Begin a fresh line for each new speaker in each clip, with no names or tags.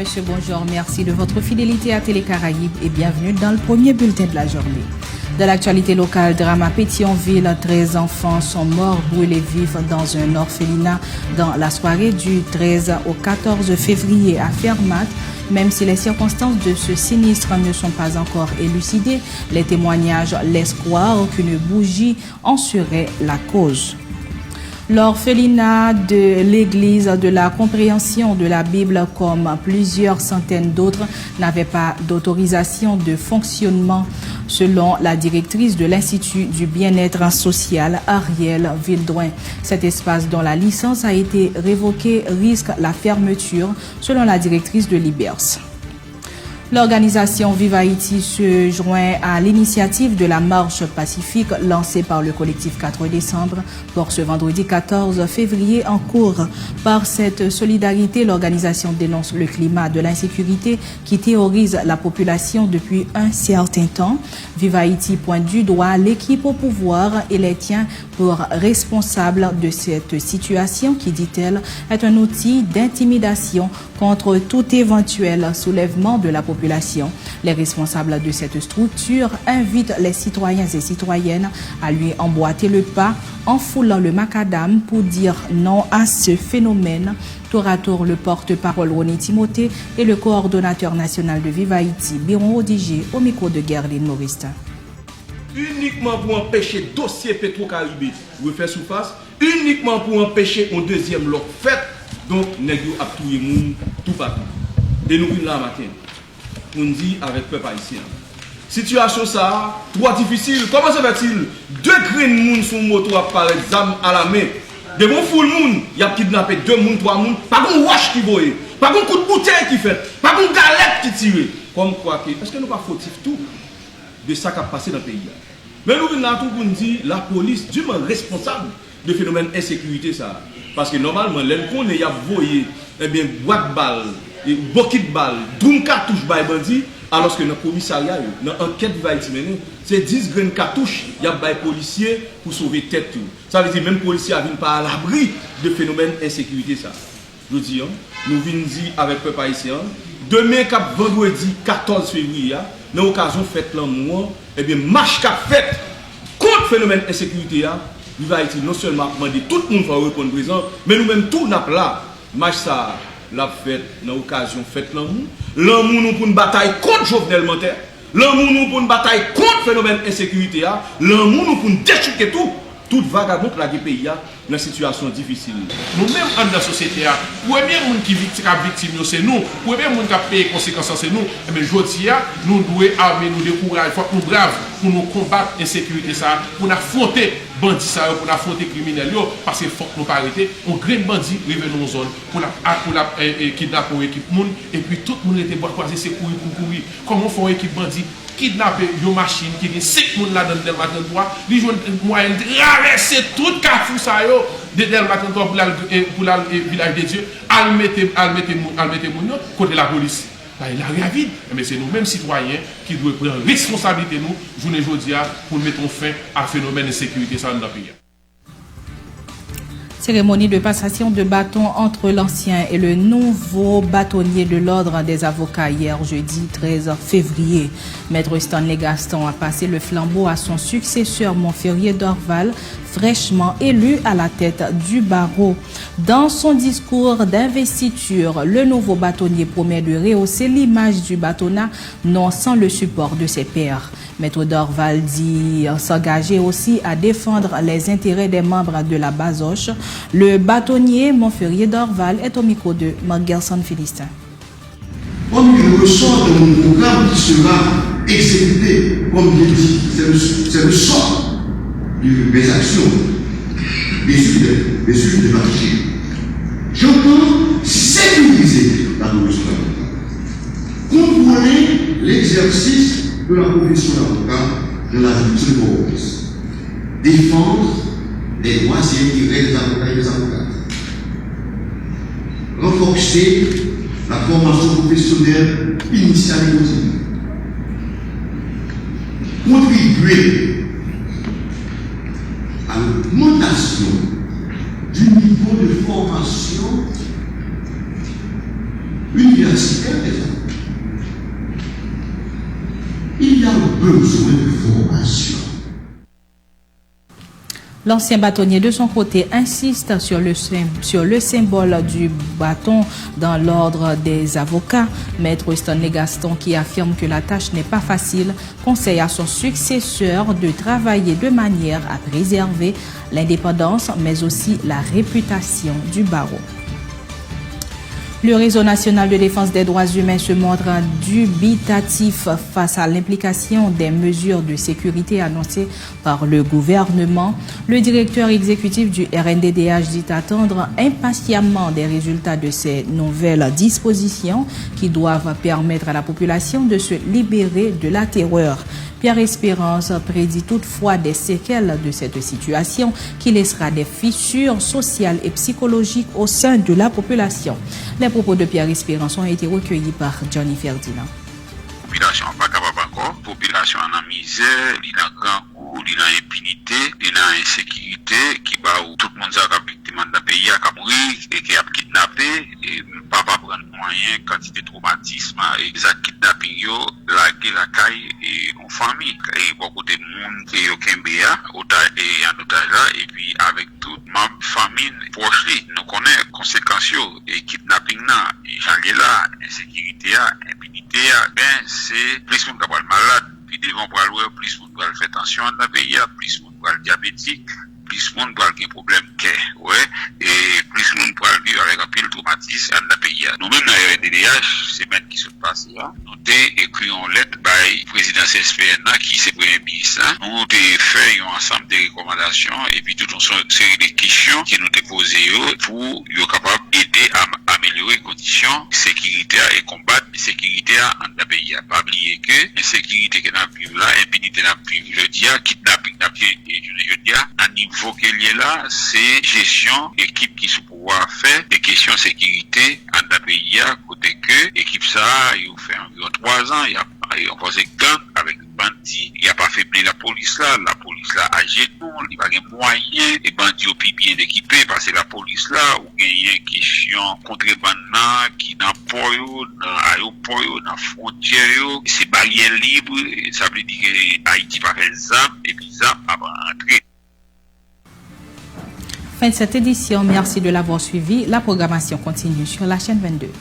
monsieur, bonjour. Merci de votre fidélité à Télé Caraïbes et bienvenue dans le premier bulletin de la journée. De l'actualité locale, drame à Pétionville, 13 enfants sont morts brûlés vifs dans un orphelinat dans la soirée du 13 au 14 février à Fermat. Même si les circonstances de ce sinistre ne sont pas encore élucidées, les témoignages laissent croire qu'une bougie en serait la cause. L'orphelinat de l'Église de la compréhension de la Bible, comme plusieurs centaines d'autres, n'avait pas d'autorisation de fonctionnement, selon la directrice de l'Institut du bien-être social, Ariel Vildouin. Cet espace dont la licence a été révoquée risque la fermeture, selon la directrice de l'IBERS. L'organisation Vive Haïti se joint à l'initiative de la marche pacifique lancée par le collectif 4 décembre pour ce vendredi 14 février en cours. Par cette solidarité, l'organisation dénonce le climat de l'insécurité qui terrorise la population depuis un certain temps. Vive Haïti pointe du doigt l'équipe au pouvoir et les tient pour responsables de cette situation qui, dit-elle, est un outil d'intimidation contre tout éventuel soulèvement de la population. Les responsables de cette structure invitent les citoyens et citoyennes à lui emboîter le pas en foulant le macadam pour dire non à ce phénomène. Tour à tour, le porte-parole René Timothée et le coordonnateur national de Vive Haïti, Biron Odigé, au micro de Gerline Morista.
Uniquement pour empêcher le dossier Petro-Caribé de faire surface, uniquement pour empêcher un deuxième lot fait, donc nous avons tout le monde tout partout. Et nous là matin. On dit avec peuple haïtien. Situation ça, trop difficile. Comment se fait-il? Deux grains de monde sur moto par exemple à la main. De bon full monde, il y a kidnappé 2 monde, 3 monde, pas de wash qui voye, pas de coup de bouteille qui fait, pas de galette qui tire. Comme quoi que, est-ce que nous pas fautif tout de ça qui a passé dans le pays? Mais nous venons tout pour nous dire la police dûment responsable de phénomène d'insécurité ça. Parce que normalement, l'encontre il y a voyé, eh bien, boîte balle. Et beaucoup de balles, drum cartouche by bandit, alors que dans le commissariat, dans l'enquête va être menée, c'est 10 graines cartouches, il y a des policiers pour sauver tête. Ça veut dire même les policiers ne viennent pas à l'abri de phénomènes d'insécurité. Je dis, nous venons dire avec le peuple haïtien, demain, vendredi 14 février, dans l'occasion fête l'amour, eh bien, marche qu'a fait contre le phénomène d'insécurité, il va être non seulement demander tout le monde va répondre présent, mais nous-mêmes tout n'a pas là, marche ça. La fête, dans l'occasion, fête l'amour. L'amour nous pour une bataille contre Jovenel Montaigne. L'amour nous pour une bataille contre le phénomène d'insécurité. L'amour nous pour déchiqueter tout. Toute vagabond pour la pays dans une situation difficile.
Nous-mêmes, dans la société, le premier monde qui est victime, c'est nous. Le premier monde qui a payé les conséquences, c'est nous. Mais aujourd'hui, nous devons armer, nous décourager, il faut que nous braves pour nous combattre l'insécurité, pour nous affronter les bandits, pour nous affronter les criminels, parce qu'il faut que nous arrêter. On grain bandit revenir dans nos zones pour la kidnapper l'équipe monde. Et puis tout le monde était bois croisé, c'est courir pour courir. Comment font l'équipe bandit? Kidnapper une machine qui est 5 personnes là dans le matin 3, ils jouent moyen de traverser tout le carrefour ça yo de le matin 3 pour le village de Dieu, à mettre mon côté la police. Là il a rien vide, mais c'est nous-mêmes citoyens qui devons prendre responsabilité nous journée aujourd'hui pour mettre fin à phénomène de sécurité dans notre pays.
Cérémonie de passation de bâton entre l'ancien et le nouveau bâtonnier de l'ordre des avocats hier jeudi 13 février. Maître Stanley Gaston a passé le flambeau à son successeur Montferrier Dorval, fraîchement élu à la tête du barreau. Dans son discours d'investiture, le nouveau bâtonnier promet de rehausser l'image du bâtonnat, non sans le support de ses pairs. Maître Dorval dit s'engager aussi à défendre les intérêts des membres de la Basoche. Le bâtonnier Montferrier Dorval est au micro de Marc Gerson Philistin.
Comme il ressort de mon programme qui sera exécuté, comme il dit, c'est le sort de mes actions, des études de marché. J'entends sécuriser la profession d'avocat, contrôler l'exercice de la profession d'avocat de la justice province, défendre les droits et intérêts des avocats et des avocats, renforcer la formation professionnelle initiale et continue, contribuer à l'augmentation du niveau de formation universitaire il y a besoin de formation.
L'ancien bâtonnier, de son côté, insiste sur le symbole du bâton dans l'ordre des avocats. Maître Stanley Gaston, qui affirme que la tâche n'est pas facile, conseille à son successeur de travailler de manière à préserver l'indépendance, mais aussi la réputation du barreau. Le Réseau national de défense des droits humains se montre dubitatif face à l'implication des mesures de sécurité annoncées par le gouvernement. Le directeur exécutif du RNDDH dit attendre impatiemment des résultats de ces nouvelles dispositions qui doivent permettre à la population de se libérer de la terreur. Pierre Espérance prédit toutefois des séquelles de cette situation qui laissera des fissures sociales et psychologiques au sein de la population. Les propos de Pierre Espérance ont été recueillis par Johnny Ferdinand.
Population pas capable encore, population en misère, il a grand goût, il a impunité, il a insécurité qui va où tout le monde a victime dans le pays a mourir et qui a kidnappé et pas prendre moyen quantité de traumatisme et ça kidnapping yo la caille et en famille et beaucoup de monde qui au Kembea et en otage là et puis avec toute ma famille proche nous connaît conséquences et kidnapping là et j'allais là insécurité impunité ben c'est plus monde qui malade puis devant pour aller plus monde qui faire tension dans le pays plus monde qui diabétique plus monde qui a des problèmes ouais et plus monde qui vivre avec un pile traumatisme dans le pays nous même dans le RDDH semaine qui se passe là nous t'ai écrit en lettre par président CSPN qui c'est premier ministre nous t'ai fait un ensemble de recommandations et puis toute une série de questions qui nous déposées pour être capable d'aider à améliorer les conditions sécuritaires et combattre l'insécurité dans le pays. Pas oublier que l'insécurité que nous vivons là, l'impunité que nous vivons, je dis, kidnapping, je dis, à niveau qu'il y a là, c'est gestion, équipe qui se pouvoir faire des questions de sécurité dans le pays, côté que l'équipe ça, il fait environ 3 ans, il y a posé gang avec bandits, il n'y a pas faibli la police là agit nous, il n'y a pas de moyens, les bandits ont bien équipés parce que la police là, où il y a une question contrebande qui dans port, dans l'aéroport, dans la frontière, c'est barrière libre, ça veut dire que Haïti va faire ça, et puis ça va rentrer.
Fin de cette édition, merci de l'avoir suivi. La programmation continue sur la chaîne 22.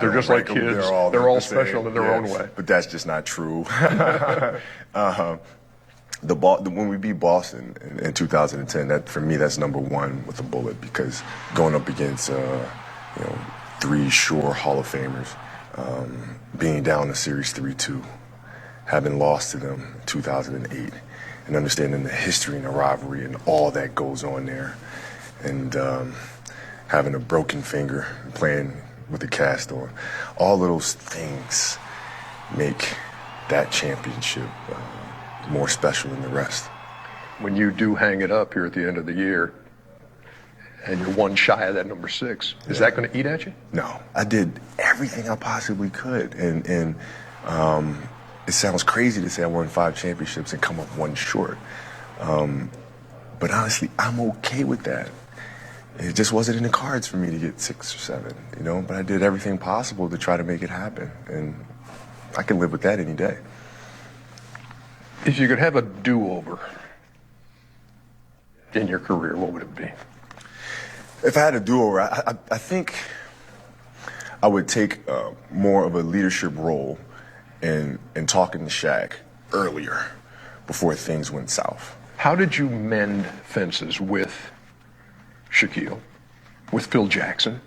They're just like kids. They're all special in their own way.
But that's just not true. When we beat Boston in 2010, that for me that's number one with a bullet because going up against 3 sure Hall of Famers, being down in Series 3-2, having lost to them in 2008, and understanding the history and the rivalry and all that goes on there, and having a broken finger, playing with the cast on, all of those things make that championship more special than the rest.
When you do hang it up here at the end of the year, and you're one shy of that number 6, is that going to eat at you?
No, I did everything I possibly could, and it sounds crazy to say I won 5 championships and come up 1 short, but honestly, I'm okay with that. It just wasn't in the cards for me to get 6 or 7, but I did everything possible to try to make it happen, and I can live with that any day.
If you could have a do-over, in your career, what would it be?
If I had a do-over, I think I would take more of a leadership role in talking to Shaq earlier, before things went south.
How did you mend fences with Shaquille, with Phil Jackson,